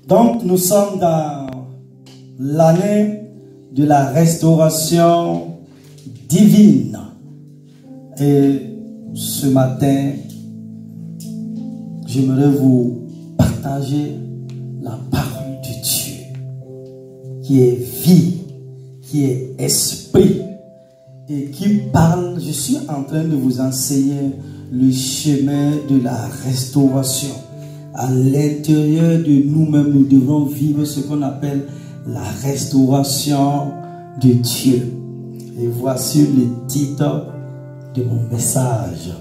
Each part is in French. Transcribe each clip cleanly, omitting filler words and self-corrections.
Donc, nous sommes dans l'année de la restauration divine. Et ce matin, j'aimerais vous partager la parole de Dieu, qui est vie, qui est esprit, et qui parle. Je suis en train de vous enseigner le chemin de la restauration. À l'intérieur de nous-mêmes, nous devrons vivre ce qu'on appelle la restauration de Dieu. Et voici le titre de mon message.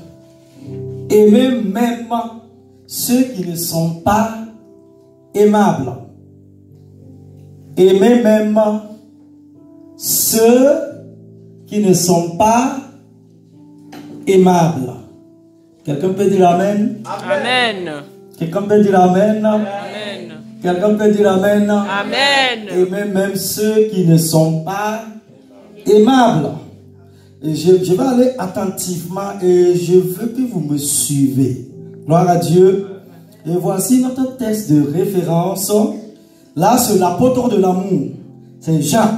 Aimez même ceux qui ne sont pas aimables. Aimez même ceux qui ne sont pas aimables. Quelqu'un peut dire Amen? Amen. Quelqu'un peut dire Amen? Amen. Quelqu'un peut dire Amen? Amen. Aimez même ceux qui ne sont pas aimables. Et je vais aller attentivement et je veux que vous me suivez. Gloire à Dieu. Et voici notre texte de référence. Là, c'est l'apôtre de l'amour. C'est Jean.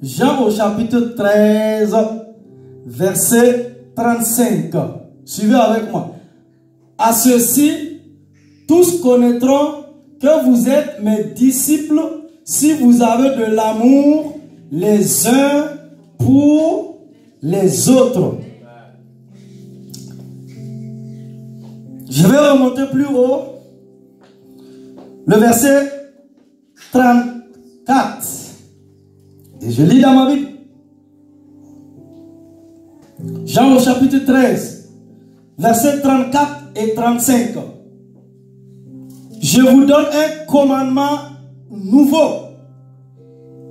Jean au chapitre 13, verset 35. Suivez avec moi. À ceci, tous connaîtront que vous êtes mes disciples si vous avez de l'amour les uns pour les autres. Je vais remonter plus haut. Le verset 34. Et je lis dans ma Bible. Jean au chapitre 13, versets 34 et 35. Je vous donne un commandement nouveau.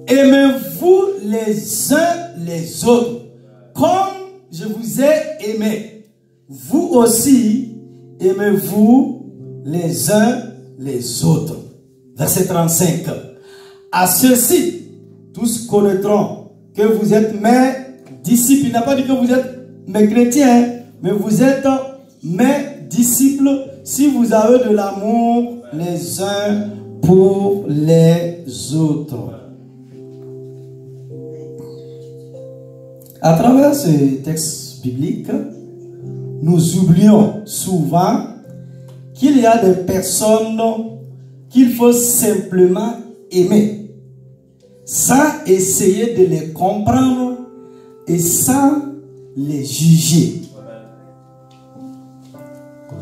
Aimez-vous les uns les autres, comme je vous ai aimé. Vous aussi, aimez-vous les uns les autres. Verset 35. À ceux-ci, tous connaîtront que vous êtes mes disciples. Il n'a pas dit que vous êtes mes chrétiens, mais vous êtes mes disciples si vous avez de l'amour les uns pour les autres. À travers ce texte biblique, nous oublions souvent qu'il y a des personnes qu'il faut simplement aimer, sans essayer de les comprendre et sans les juger.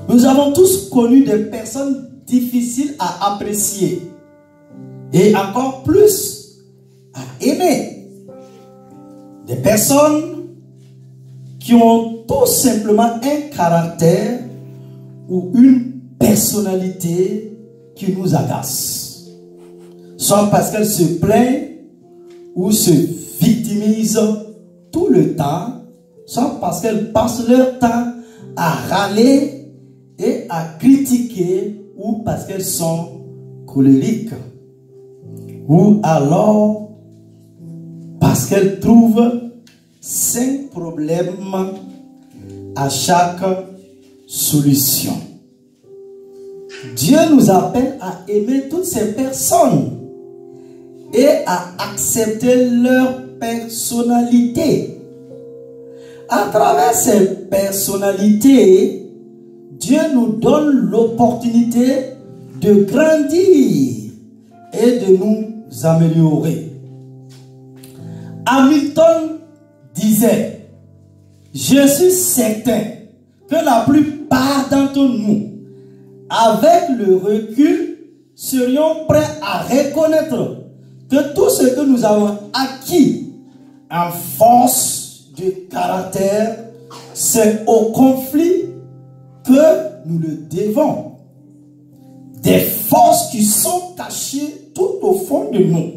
Nous avons tous connu des personnes difficiles à apprécier et encore plus à aimer. Des personnes qui ont tout simplement un caractère ou une personnalité qui nous agace. Soit parce qu'elles se plaignent ou se victimisent tout le temps, soit parce qu'elles passent leur temps à râler et à critiquer, ou parce qu'elles sont colériques, ou alors parce qu'elles trouvent 5 problèmes à chaque solution. Dieu nous appelle à aimer toutes ces personnes et à accepter leur personnalité. À travers ces personnalités, Dieu nous donne l'opportunité de grandir et de nous améliorer. Hamilton disait: je suis certain que la plupart d'entre nous, avec le recul, serions prêts à reconnaître que tout ce que nous avons acquis en force de caractère, c'est au conflit que nous le devons. Des forces qui sont cachées tout au fond de nous,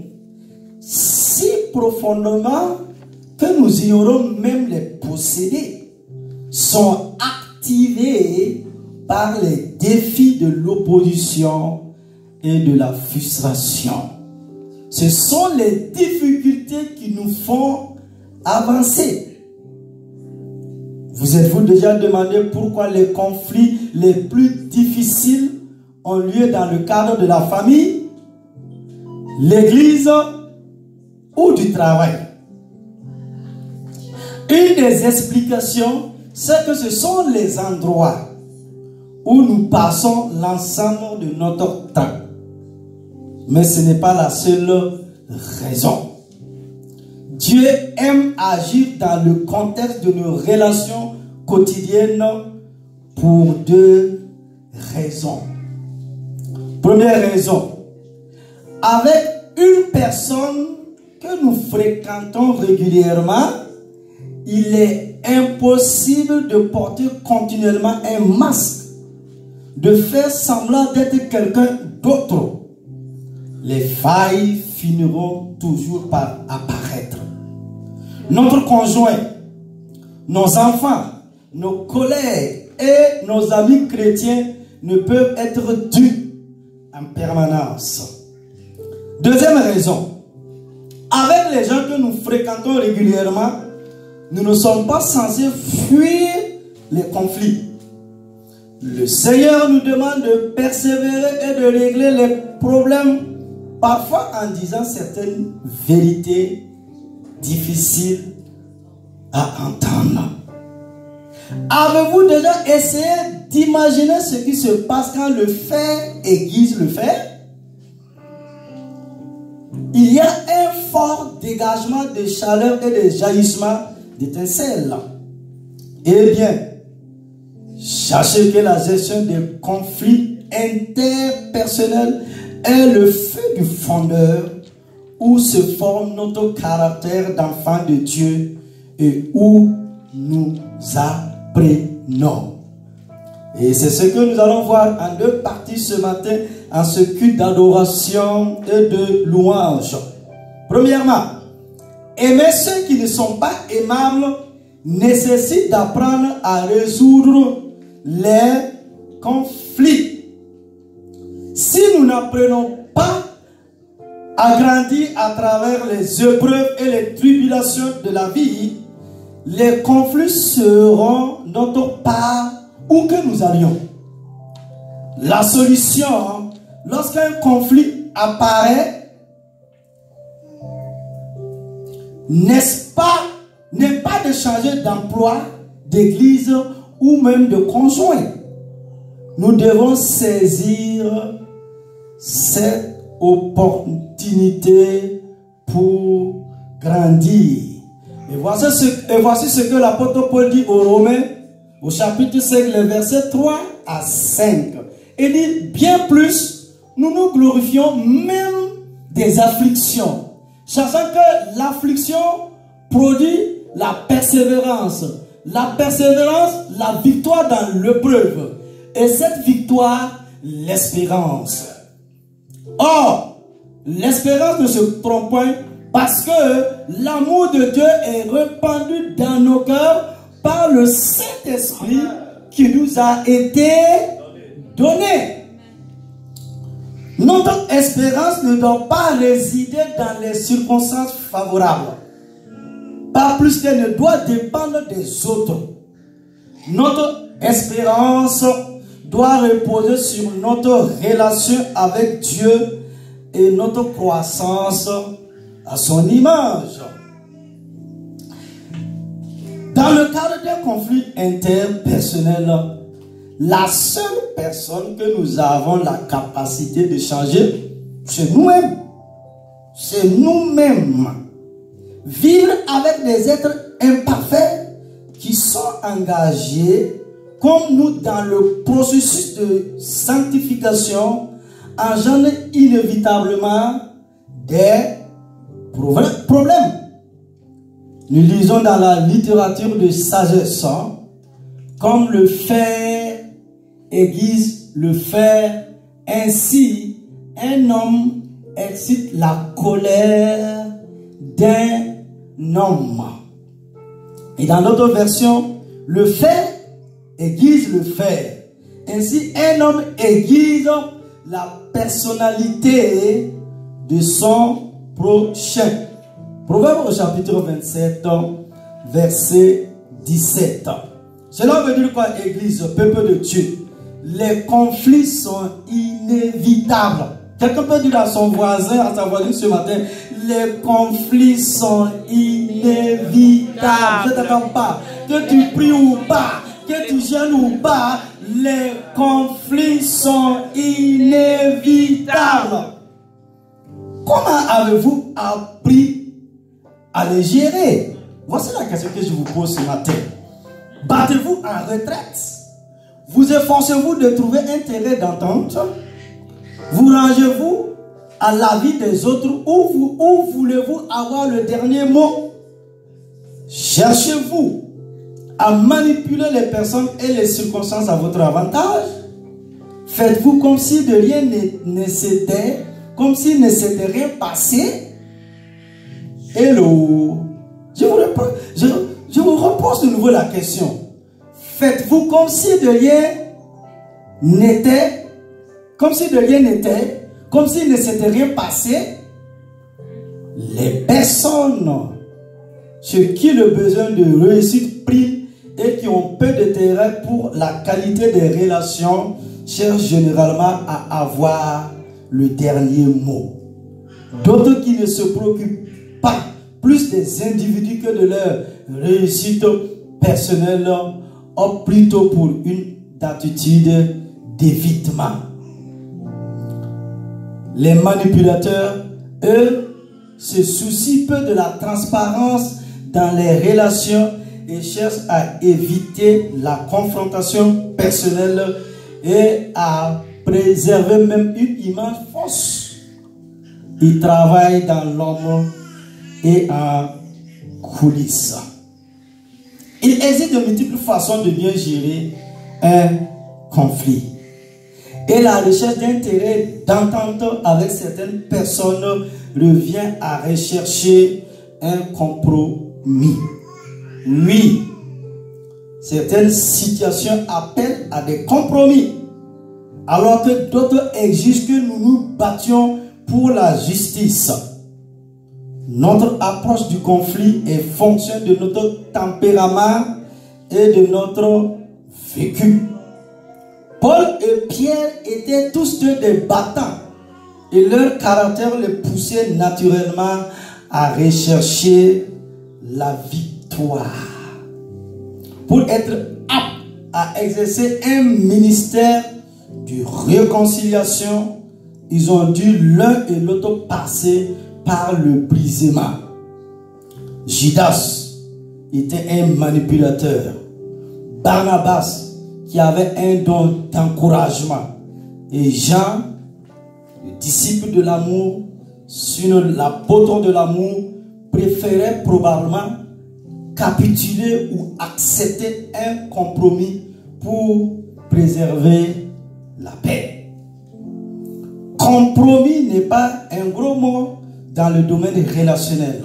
si profondément que nous ignorons même les posséder, sont activées par les défis de l'opposition et de la frustration. Ce sont les difficultés qui nous font avancer. Vous êtes-vous déjà demandé pourquoi les conflits les plus difficiles ont lieu dans le cadre de la famille? l'église ou du travail. Une des explications, c'est que ce sont les endroits où nous passons l'ensemble de notre temps. Mais ce n'est pas la seule raison. Dieu aime agir dans le contexte de nos relations quotidiennes pour deux raisons. Première raison, avec une personne que nous fréquentons régulièrement, il est impossible de porter continuellement un masque, de faire semblant d'être quelqu'un d'autre. Les failles finiront toujours par apparaître. Notre conjoint, nos enfants, nos collègues et nos amis chrétiens ne peuvent être dus en permanence. Deuxième raison, avec les gens que nous fréquentons régulièrement, nous ne sommes pas censés fuir les conflits. Le Seigneur nous demande de persévérer et de régler les problèmes, parfois en disant certaines vérités difficiles à entendre. Avez-vous déjà essayé d'imaginer ce qui se passe quand le fer aiguise le fer? Il y a un fort dégagement de chaleur et de jaillissement d'étincelles. Eh bien, sachez que la gestion des conflits interpersonnels est le feu du fondeur où se forme notre caractère d'enfant de Dieu et où nous apprenons. Et c'est ce que nous allons voir en deux parties ce matin en ce culte d'adoration et de louange. Premièrement, aimer ceux qui ne sont pas aimables nécessite d'apprendre à résoudre les conflits. Si nous n'apprenons pas à grandir à travers les épreuves et les tribulations de la vie, les conflits seront notre part où que nous allions. La solution, lorsqu'un conflit apparaît, n'est pas de changer d'emploi, d'église ou même de conjoint. Nous devons saisir cette opportunité pour grandir. Et voici ce que l'apôtre Paul dit aux Romains, au chapitre 5, les versets 3 à 5. Il dit, bien plus, nous nous glorifions même des afflictions, sachant que l'affliction produit la persévérance. La persévérance, la victoire dans l'épreuve. Et cette victoire, l'espérance. Or, l'espérance ne se trompe point parce que l'amour de Dieu est répandu dans nos cœurs par le Saint-Esprit qui nous a été donné. Notre espérance ne doit pas résider dans les circonstances favorables. Pas plus qu'elle ne doit dépendre des autres. Notre espérance doit reposer sur notre relation avec Dieu et notre croissance à son image. Dans le cadre d'un conflit interpersonnel, la seule personne que nous avons la capacité de changer, c'est nous-mêmes. C'est nous-mêmes. Vivre avec des êtres imparfaits qui sont engagés comme nous dans le processus de sanctification engendre inévitablement des problèmes. Nous lisons dans la littérature de sagesse, comme le fer aiguise le fer, ainsi un homme excite la colère d'un homme. Et dans notre version, le fer aiguise le fer. Ainsi un homme aiguise la personnalité de son prochain. Proverbe au chapitre 27, verset 17. Cela veut dire quoi, Église, peuple de Dieu? Les conflits sont inévitables. Quelqu'un peut dire à son voisin, à sa voisine ce matin, les conflits sont inévitables. Je ne t'attends pas. Que tu pries ou pas, que tu jeûnes ou pas, les conflits sont inévitables. Comment avez-vous appris à les gérer? Voici la question que je vous pose ce matin. Battez-vous en retraite? Vous efforcez-vous de trouver un terrain d'entente? Vous rangez-vous à l'avis des autres ou voulez-vous avoir le dernier mot? Cherchez-vous à manipuler les personnes et les circonstances à votre avantage? Faites-vous comme si de rien ne s'était, comme s'il ne s'était rien passé? Hello. Je vous repose de nouveau la question. Faites-vous comme si de rien n'était, comme s'il ne s'était rien passé? Les personnes chez qui le besoin de réussite prime et qui ont peu de terrain pour la qualité des relations cherchent généralement à avoir le dernier mot. D'autres qui ne se préoccupent pas plus des individus que de leur réussite personnelle optent plutôt pour une attitude d'évitement. Les manipulateurs, eux, se soucient peu de la transparence dans les relations et cherchent à éviter la confrontation personnelle et à préserver même une image fausse. Ils travaillent dans l'ombre et en coulisses. Il existe de multiples façons de bien gérer un conflit. Et la recherche d'intérêt, d'entente avec certaines personnes revient à rechercher un compromis. Oui, certaines situations appellent à des compromis, alors que d'autres exigent que nous nous battions pour la justice. Notre approche du conflit est fonction de notre tempérament et de notre vécu. Paul et Pierre étaient tous deux des battants et leur caractère les poussait naturellement à rechercher la victoire. Pour être apte à exercer un ministère de réconciliation, ils ont dû l'un et l'autre passer par le brisement. Judas était un manipulateur. Barnabas qui avait un don d'encouragement. Et Jean, le disciple de l'amour, sur l'apôtre de l'amour, préférait probablement capituler ou accepter un compromis pour préserver la paix. Compromis n'est pas un gros mot dans le domaine relationnel.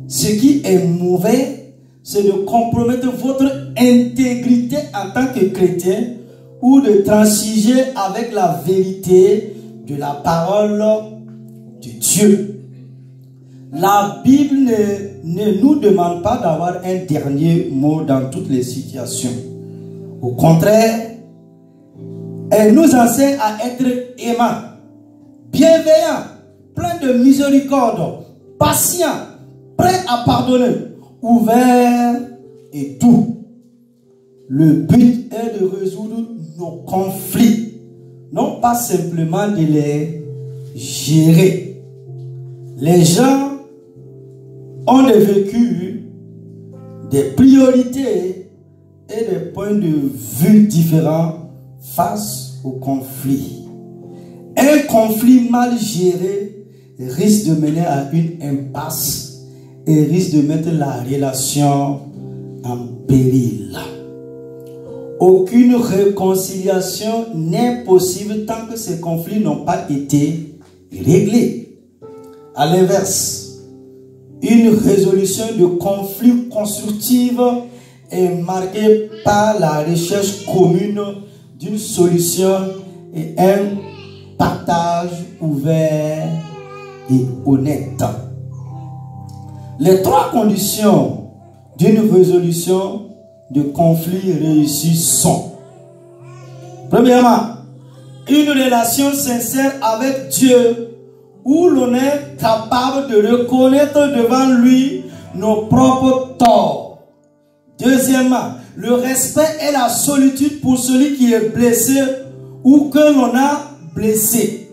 Ce qui est mauvais, c'est de compromettre votre intégrité en tant que chrétien ou de transiger avec la vérité de la parole de Dieu. La Bible ne nous demande pas d'avoir un dernier mot dans toutes les situations. Au contraire, elle nous enseigne à être aimant, bienveillant, plein de miséricorde, patient, prêt à pardonner, ouvert et doux. Le but est de résoudre nos conflits, non pas simplement de les gérer. Les gens ont des vécus, des priorités et des points de vue différents face au conflit. Un conflit mal géré risque de mener à une impasse et risque de mettre la relation en péril. Aucune réconciliation n'est possible tant que ces conflits n'ont pas été réglés. À l'inverse, une résolution de conflits constructive est marquée par la recherche commune d'une solution et un partage ouvert et honnête. Les trois conditions d'une résolution de conflit réussie sont: premièrement, une relation sincère avec Dieu où l'on est capable de reconnaître devant lui nos propres torts. Deuxièmement, le respect et la solitude pour celui qui est blessé ou que l'on a blessé.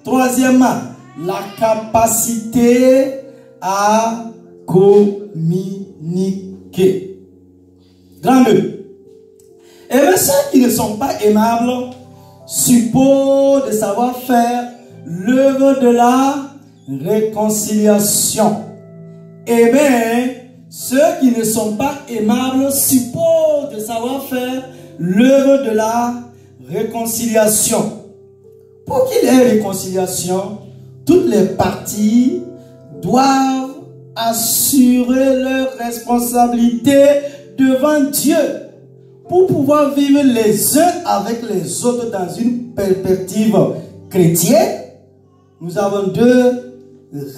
Troisièmement, la capacité à communiquer. Grand 2. Et bien ceux qui ne sont pas aimables supposent de savoir faire l'œuvre de la réconciliation. Et bien ceux qui ne sont pas aimables supposent de savoir faire l'œuvre de la réconciliation. Pour qu'il y ait réconciliation, toutes les parties doivent assurer leur responsabilité devant Dieu pour pouvoir vivre les uns avec les autres dans une perspective chrétienne. Nous avons deux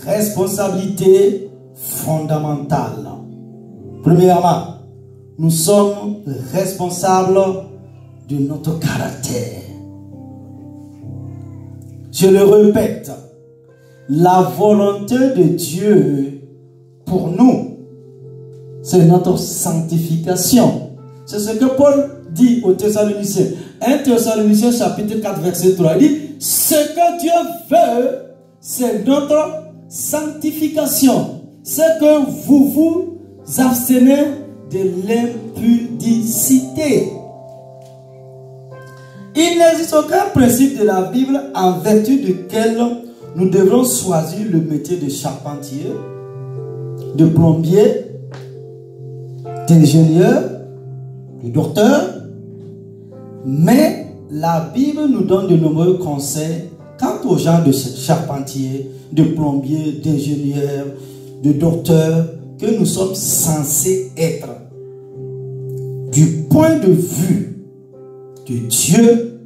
responsabilités fondamentales. Premièrement, nous sommes responsables de notre caractère. Je le répète, la volonté de Dieu pour nous, c'est notre sanctification. C'est ce que Paul dit aux Thessaloniciens. 1 Thessaloniciens chapitre 4 verset 3. Il dit, ce que Dieu veut, c'est notre sanctification. C'est que vous vous abstenez de l'impudicité. Il n'existe aucun principe de la Bible en vertu duquel nous devrons choisir le métier de charpentier, de plombier, d'ingénieur, de docteur. Mais la Bible nous donne de nombreux conseils quant aux gens de charpentier, de plombier, d'ingénieur, de docteur que nous sommes censés être. Du point de vue de Dieu,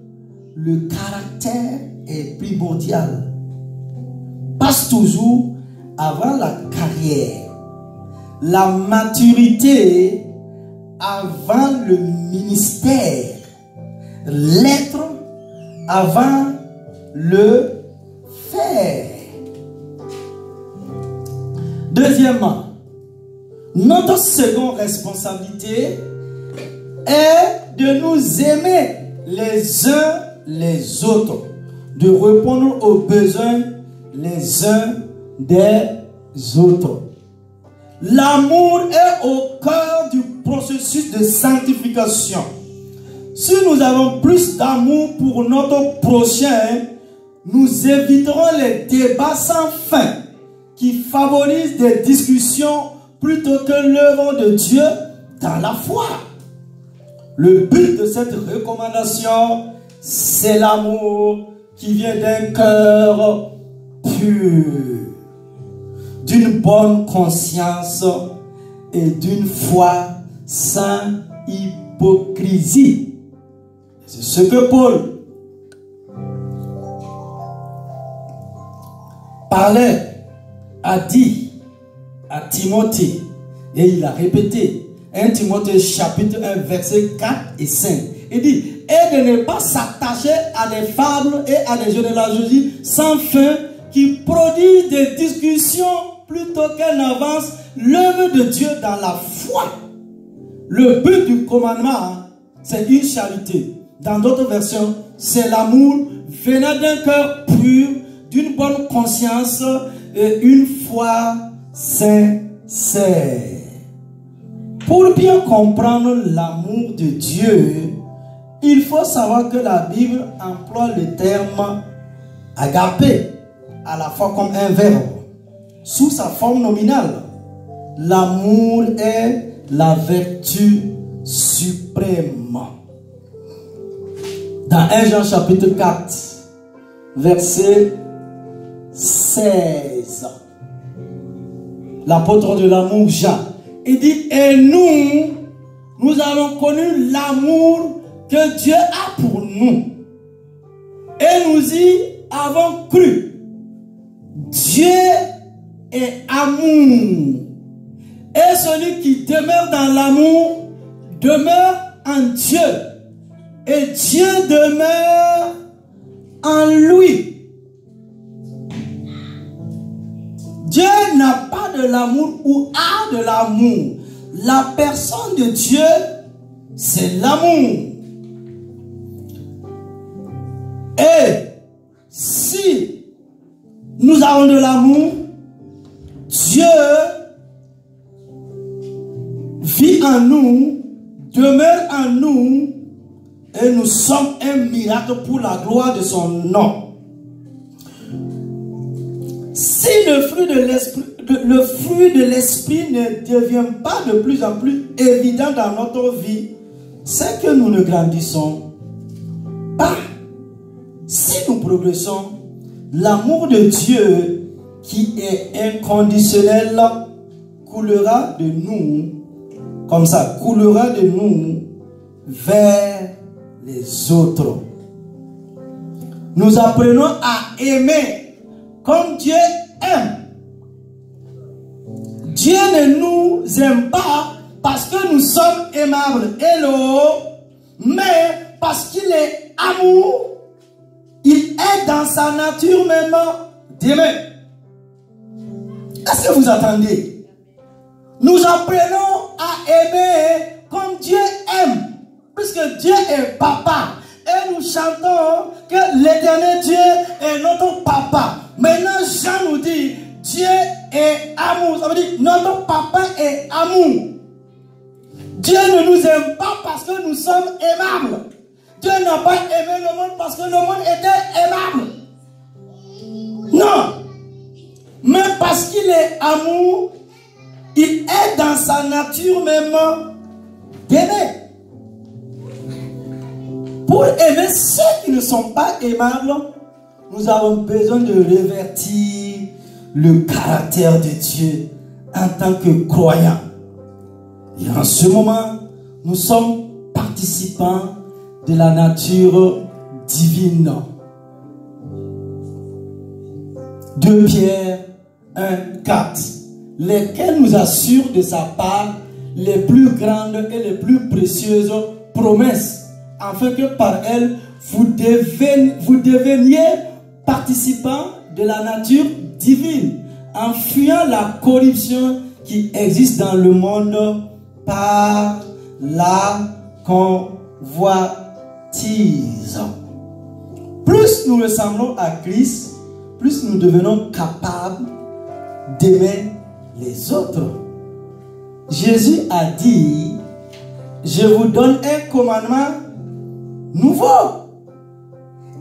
le caractère est primordial. Passe toujours avant la carrière, la maturité avant le ministère, l'être avant le faire. Deuxièmement, notre seconde responsabilité est de nous aimer les uns les autres, de répondre aux besoins les uns des autres. L'amour est au cœur du processus de sanctification. Si nous avons plus d'amour pour notre prochain, nous éviterons les débats sans fin qui favorisent des discussions plutôt que l'œuvre de Dieu dans la foi. Le but de cette recommandation, c'est l'amour qui vient d'un cœur pur, d'une bonne conscience et d'une foi sans hypocrisie. C'est ce que Paul a dit à Timothée, et il a répété 1 Timothée chapitre 1 verset 4 et 5. Il dit, et de ne pas s'attacher à des fables et à des généalogies sans fin qui produisent des discussions plutôt qu'elles n'avancent l'œuvre de Dieu dans la foi. Le but du commandement, c'est une charité. Dans d'autres versions, c'est l'amour venant d'un cœur pur, d'une bonne conscience et une foi sincère. Pour bien comprendre l'amour de Dieu, il faut savoir que la Bible emploie le terme agapé à la fois comme un verbe sous sa forme nominale. L'amour est la vertu suprême. Dans 1 Jean chapitre 4 verset 16, l'apôtre de l'amour Jean, il dit, et nous avons connu l'amour que Dieu a pour nous et nous y avons cru. Dieu est amour et celui qui demeure dans l'amour demeure en Dieu et Dieu demeure en lui. Dieu n'a pas de l'amour ou a de l'amour. La personne de Dieu, c'est l'amour. Et si nous avons de l'amour, Dieu vit en nous, demeure en nous, et nous sommes un miracle pour la gloire de son nom. Si le fruit de l'esprit ne devient pas de plus en plus évident dans notre vie, c'est que nous ne grandissons pas. Si nous progressons, l'amour de Dieu qui est inconditionnel coulera de nous, comme ça, coulera de nous vers les autres. Nous apprenons à aimer comme Dieu aime. Dieu ne nous aime pas parce que nous sommes aimables, mais parce qu'il est amour. Il est dans sa nature même d'aimer. Est-ce que vous attendez? Nous apprenons à aimer comme Dieu aime, puisque Dieu est papa. Et nous chantons que l'éternel Dieu est notre papa. Maintenant, Jean nous dit, Dieu est amour. Ça veut dire, notre papa est amour. Dieu ne nous aime pas parce que nous sommes aimables. Dieu n'a pas aimé le monde parce que le monde était aimable. Non. Mais parce qu'il est amour, il est dans sa nature même d'aimer. Pour aimer ceux qui ne sont pas aimables, nous avons besoin de revertir le caractère de Dieu en tant que croyants. Et en ce moment, nous sommes participants de la nature divine. 2 Pierre 1:4, lesquels nous assurent de sa part les plus grandes et les plus précieuses promesses, afin que par elles vous deveniez participants de la nature divine, en fuyant la corruption qui existe dans le monde par la convoitise. Plus nous ressemblons à Christ, plus nous devenons capables d'aimer les autres. Jésus a dit, je vous donne un commandement nouveau.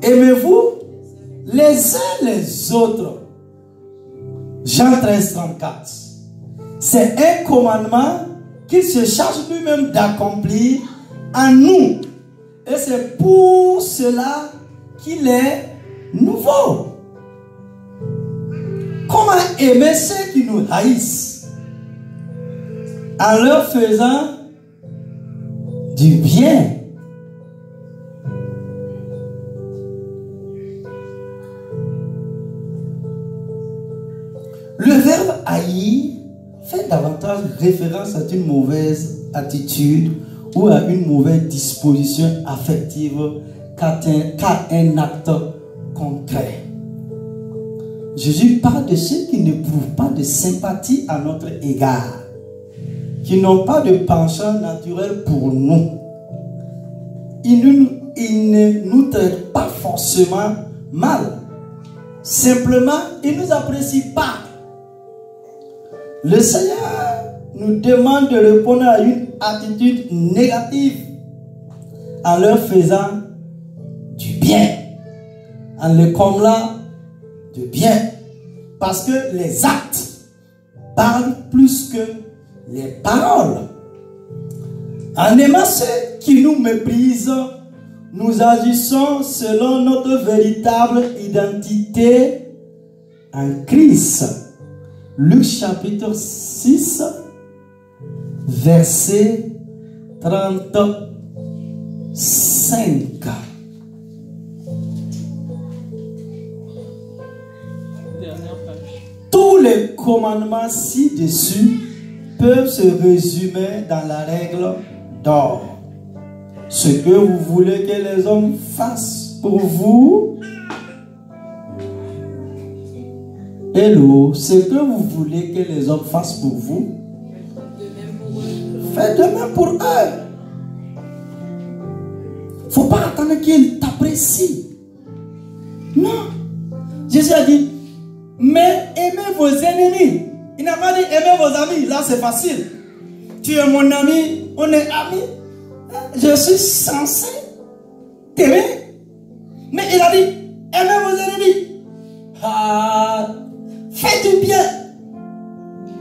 Aimez-vous les uns les autres. Jean 13:34. C'est un commandement qu'il se charge lui-même d'accomplir en nous. Et c'est pour cela qu'il est nouveau. Comment aimer ceux qui nous haïssent? En leur faisant du bien. Le verbe haïr fait davantage référence à une mauvaise attitude ou à une mauvaise disposition affective qu'à un acte concret. Jésus parle de ceux qui n'éprouvent pas de sympathie à notre égard, qui n'ont pas de penchant naturel pour nous. Ils ne nous traitent pas forcément mal. Simplement, ils ne nous apprécient pas. Le Seigneur nous demande de répondre à une attitude négative en leur faisant du bien, en les comblant de bien. Parce que les actes parlent plus que les paroles. En aimant ceux qui nous méprisent, nous agissons selon notre véritable identité en Christ. Luc chapitre 6, verset 35. Tous les commandements ci-dessus peuvent se résumer dans la règle d'or. Ce que vous voulez que les hommes fassent pour vous, Hello, ce que vous voulez que les hommes fassent pour vous, faites de même pour eux. Il ne faut pas attendre qu'ils t'apprécient. Non. Jésus a dit, mais aimez vos ennemis. Il n'a pas dit aimez vos amis. Là, c'est facile. Tu es mon ami, on est amis. Je suis censé t'aimer. Mais il a dit, aimez vos ennemis. Faites du bien.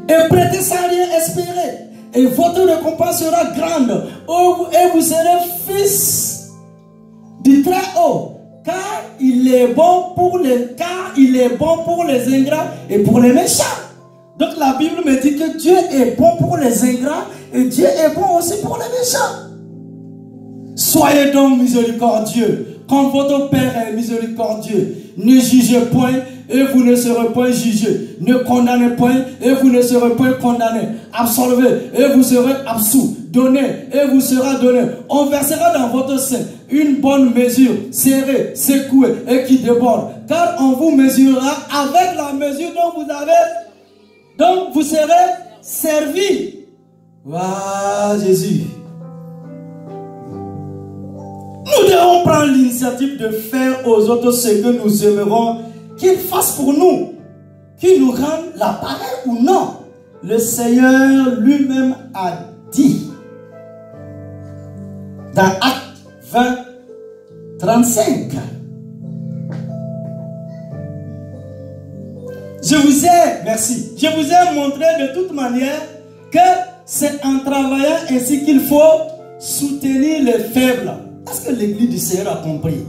Et prêtez sans rien espérer. Et votre récompense sera grande. Et vous serez fils du Très-Haut. Car il est bon pour les ingrats et pour les méchants. Donc la Bible me dit que Dieu est bon pour les ingrats et Dieu est bon aussi pour les méchants. Soyez donc miséricordieux, comme votre Père est miséricordieux. Ne jugez point et vous ne serez point jugés. Ne condamnez point et vous ne serez point condamnés. Absolvez et vous serez absous. Donnez et vous sera donné. On versera dans votre sein une bonne mesure, serrée, secouée et qui déborde. Car on vous mesurera avec la mesure dont vous avez. Donc vous serez servis. Waouh, Jésus. Nous devons prendre l'initiative de faire aux autres ce que nous aimerons qu'ils fassent pour nous, qu'ils nous rendent l'appareil ou non. Le Seigneur lui-même a dit dans Actes 20, 35. Je vous ai montré de toute manière que c'est en travaillant ainsi qu'il faut soutenir les faibles. Est-ce que l'église du Seigneur a compris?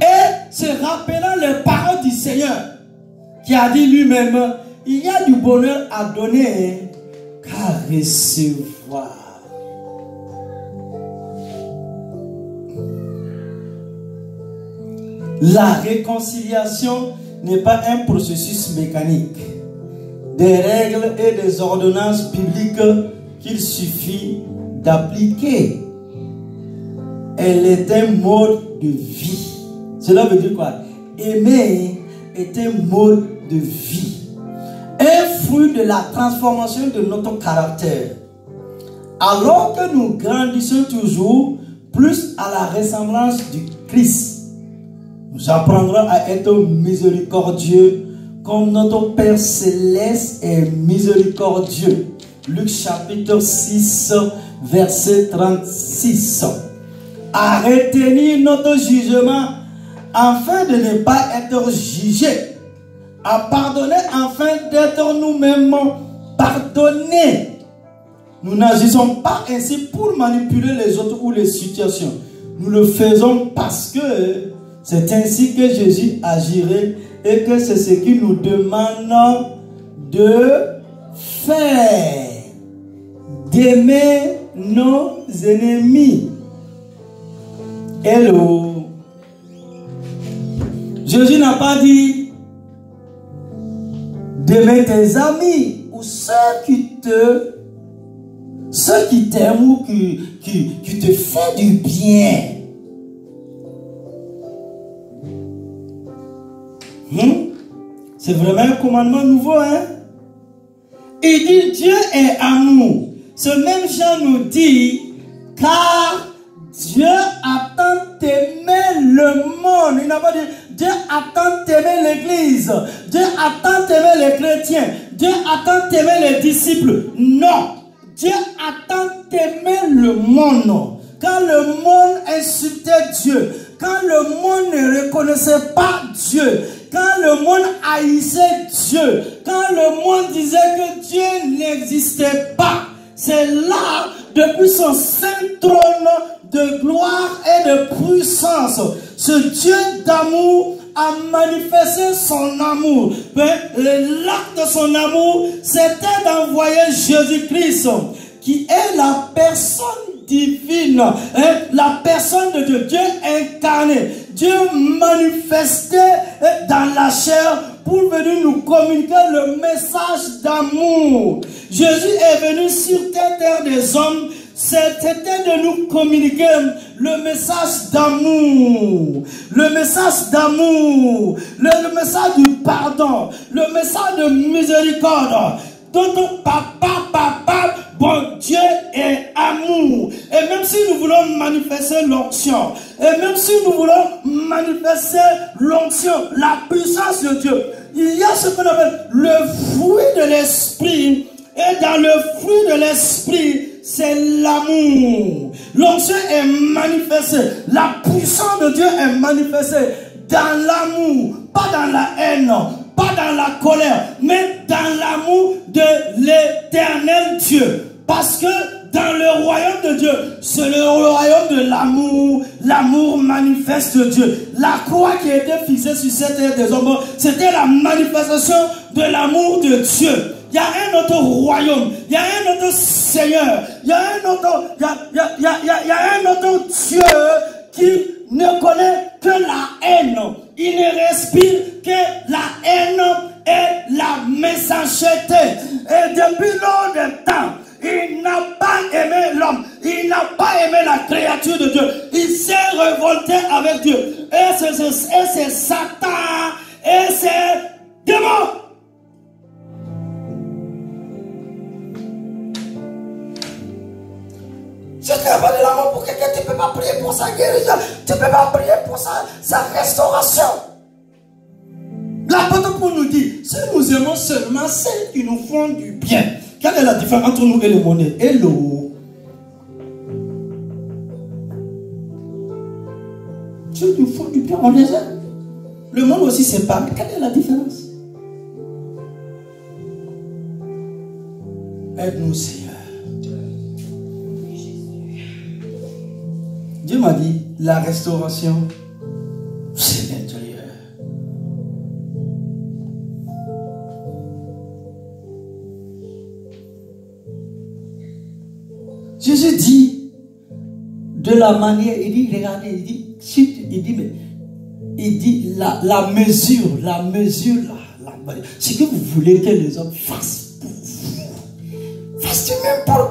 Et se rappelant les paroles du Seigneur, qui a dit lui-même, il y a du bonheur à donner qu'à recevoir. La réconciliation n'est pas un processus mécanique, des règles et des ordonnances bibliques qu'il suffit d'appliquer. Elle est un mode de vie. Cela veut dire quoi? Aimer est un mode de vie. Un fruit de la transformation de notre caractère. Alors que nous grandissons toujours plus à la ressemblance du Christ, nous apprendrons à être miséricordieux comme notre Père Céleste est miséricordieux. Luc chapitre 6, verset 36. À retenir notre jugement afin de ne pas être jugé, à pardonner afin d'être nous-mêmes pardonnés. Nous n'agissons pas ainsi pour manipuler les autres ou les situations. Nous le faisons parce que c'est ainsi que Jésus agirait et que c'est ce qu'il nous demande de faire. D'aimer nos ennemis. Hello. Jésus n'a pas dit d'aimer tes amis ou ceux qui t'aiment ou qui te font du bien. C'est vraiment un commandement nouveau, hein? Il dit Dieu est amour. Ce même Jean nous dit, car Dieu a tant aimé le monde. Il n'a pas dit Dieu a tant aimé l'église. Dieu a tant aimé les chrétiens. Dieu a tant aimé les disciples. Non. Dieu a tant aimé le monde. Quand le monde insultait Dieu, quand le monde ne reconnaissait pas Dieu, quand le monde haïssait Dieu, quand le monde disait que Dieu n'existait pas, c'est là, depuis son saint trône de gloire et de puissance, ce Dieu d'amour a manifesté son amour. L'acte de son amour, c'était d'envoyer Jésus-Christ, qui est la personne divine, la personne de Dieu, Dieu incarné, Dieu manifesté dans la chair pour venir nous communiquer le message d'amour. Jésus est venu sur cette terre des hommes, c'était de nous communiquer le message d'amour. Le message d'amour. Le message du pardon, le message de miséricorde, dont ton papa, bon Dieu est amour. Et même si nous voulons manifester l'onction, et même si nous voulons manifester l'onction, la puissance de Dieu, il y a ce qu'on appelle le fruit de l'esprit. Et dans le fruit de l'esprit, c'est l'amour. L'onction est manifestée. La puissance de Dieu est manifestée dans l'amour, pas dans la haine, pas dans la colère, mais dans l'amour de l'éternel Dieu. Parce que dans le royaume de Dieu, c'est le royaume de l'amour, l'amour manifeste de Dieu. La croix qui était fixée sur cette terre des hommes, c'était la manifestation de l'amour de Dieu. Il y a un autre royaume, il y a un autre Seigneur, il y a un autre Dieu qui ne connaît que la haine. Il ne respire que la haine et la méchanceté. Et depuis longtemps, il n'a pas aimé l'homme, il n'a pas aimé la créature de Dieu. Il s'est révolté avec Dieu. Et c'est Satan, et c'est démon. Je ne pas de l'amour pour quelqu'un, tu ne peux pas prier pour sa guérison, tu ne peux pas prier pour sa restauration. L'apôtre Paul nous dit, si nous aimons seulement celles qui nous font du bien, quelle est la différence entre nous et le monde? Hello. Dieu nous font du bien, on les aime. Le monde aussi c'est pas, mais quelle est la différence? Aide-nous Seigneur. Dieu m'a dit, la restauration, c'est l'intérieur. Jésus dit, de la manière, il dit, regardez, il dit, la mesure, ce que vous voulez que les hommes fassent pour vous, fassez même pour eux.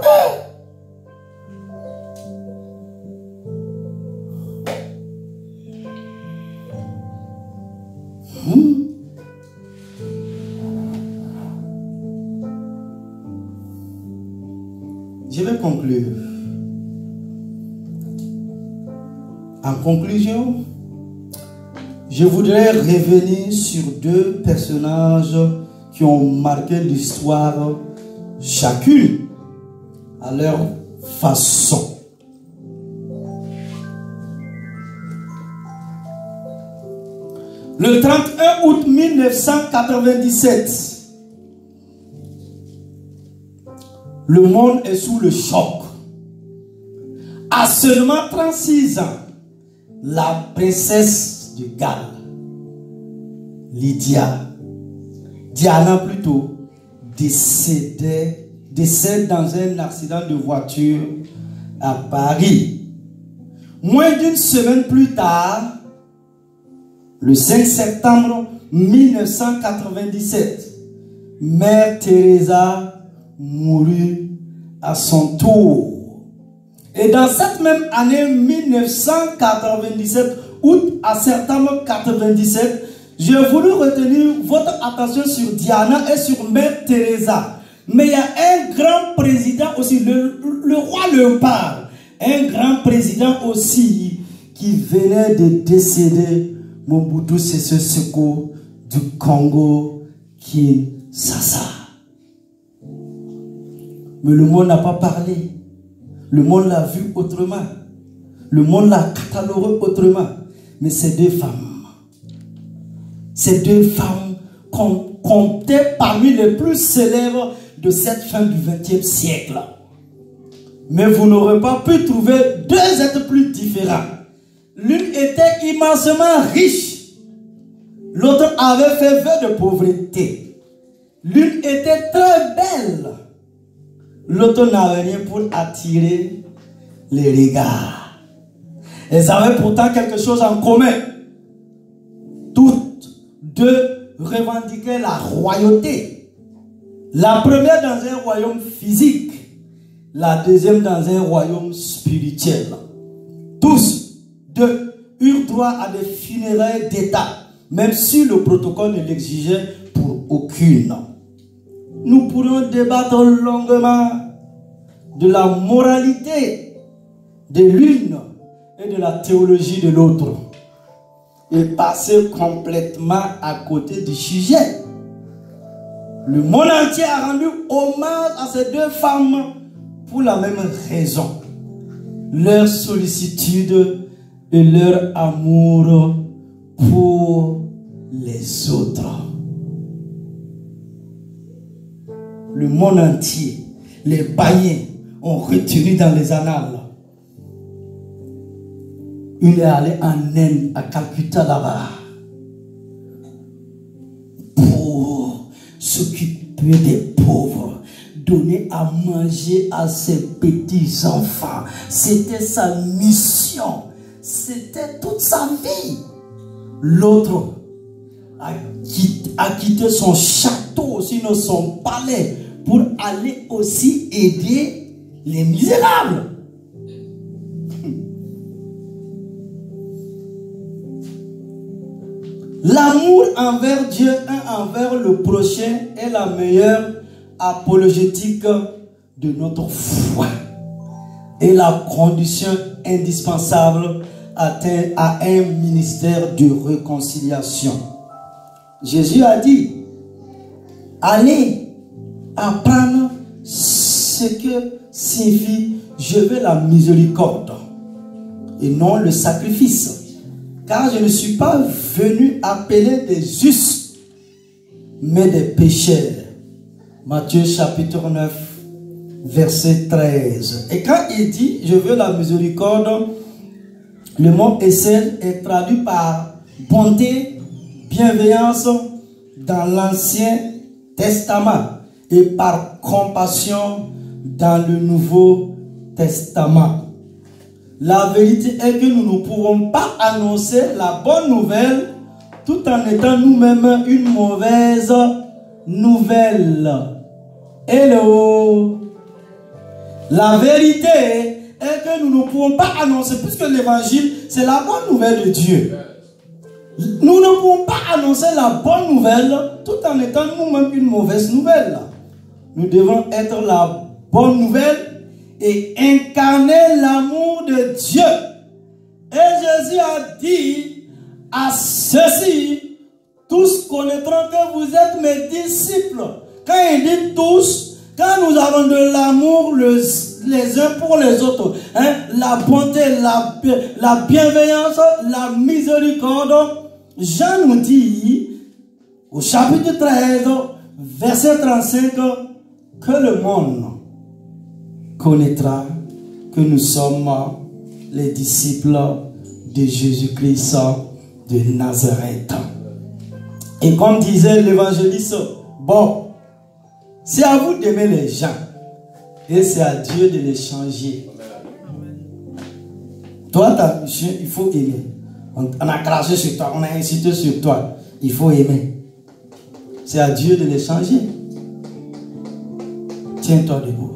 Je vais conclure. En conclusion, je voudrais revenir sur deux personnages qui ont marqué l'histoire, chacune à leur façon. Le 31 août 1997, le monde est sous le choc. À seulement 36 ans, la princesse du Galles, Diana plutôt, décède dans un accident de voiture à Paris. Moins d'une semaine plus tard, le 5 septembre 1997, Mère Teresa mourut à son tour. Et dans cette même année 1997, août à septembre 1997, j'ai voulu retenir votre attention sur Diana et sur Mère Teresa. Mais il y a un grand président aussi, le roi Léopard, un grand président aussi qui venait de décéder, Mobutu Sese Seko du Congo, Kinshasa. Mais le monde n'a pas parlé. Le monde l'a vu autrement. Le monde l'a catalogué autrement. Mais ces deux femmes comptaient parmi les plus célèbres de cette fin du XXe siècle. Mais vous n'aurez pas pu trouver deux êtres plus différents. L'une était immensément riche. L'autre avait fait vœu de pauvreté. L'une était très belle. L'autre n'avait rien pour attirer les regards. Elles avaient pourtant quelque chose en commun. Toutes deux revendiquaient la royauté. La première dans un royaume physique, la deuxième dans un royaume spirituel. Tous deux eurent droit à des funérailles d'État. même si le protocole ne l'exigeait pour aucune. Nous pourrions débattre longuement de la moralité de l'une et de la théologie de l'autre et passer complètement à côté du sujet. Le monde entier a rendu hommage à ces deux femmes pour la même raison. Leur sollicitude et leur amour pour les autres. Le monde entier, les païens ont retenu dans les annales. Une est allée en Inde, à Calcutta là-bas, pour s'occuper des pauvres, donner à manger à ses petits-enfants. C'était sa mission. C'était toute sa vie. L'autre a quitté son château, sinon son palais, pour aller aussi aider les misérables. L'amour envers Dieu et envers le prochain est la meilleure apologétique de notre foi et la condition indispensable à un ministère de réconciliation. Jésus a dit, allez apprendre ce que signifie je veux la miséricorde et non le sacrifice. Car je ne suis pas venu appeler des justes, mais des pécheurs. Matthieu chapitre 9, verset 13. Et quand il dit, je veux la miséricorde, le mot essai est traduit par bonté, bienveillance dans l'Ancien Testament et par compassion dans le Nouveau Testament. La vérité est que nous ne pouvons pas annoncer la bonne nouvelle tout en étant nous-mêmes une mauvaise nouvelle. Hello! La vérité est que nous ne pouvons pas annoncer, puisque l'évangile, c'est la bonne nouvelle de Dieu. Nous ne pouvons pas annoncer la bonne nouvelle tout en étant nous-mêmes une mauvaise nouvelle. Nous devons être la bonne nouvelle et incarner l'amour de Dieu. Et Jésus a dit à ceux-ci, tous connaîtront que vous êtes mes disciples. Quand il dit tous, quand nous avons de l'amour les uns pour les autres, hein, la bonté, la bienveillance, la miséricorde, Jean nous dit au chapitre 13, verset 35, que le monde connaîtra que nous sommes les disciples de Jésus-Christ de Nazareth. Et comme disait l'évangéliste, bon, c'est à vous d'aimer les gens et c'est à Dieu de les changer. Toi, ta mission, il faut aimer. On a craché sur toi, on a incité sur toi. Il faut aimer. C'est à Dieu de les changer. Tiens-toi debout.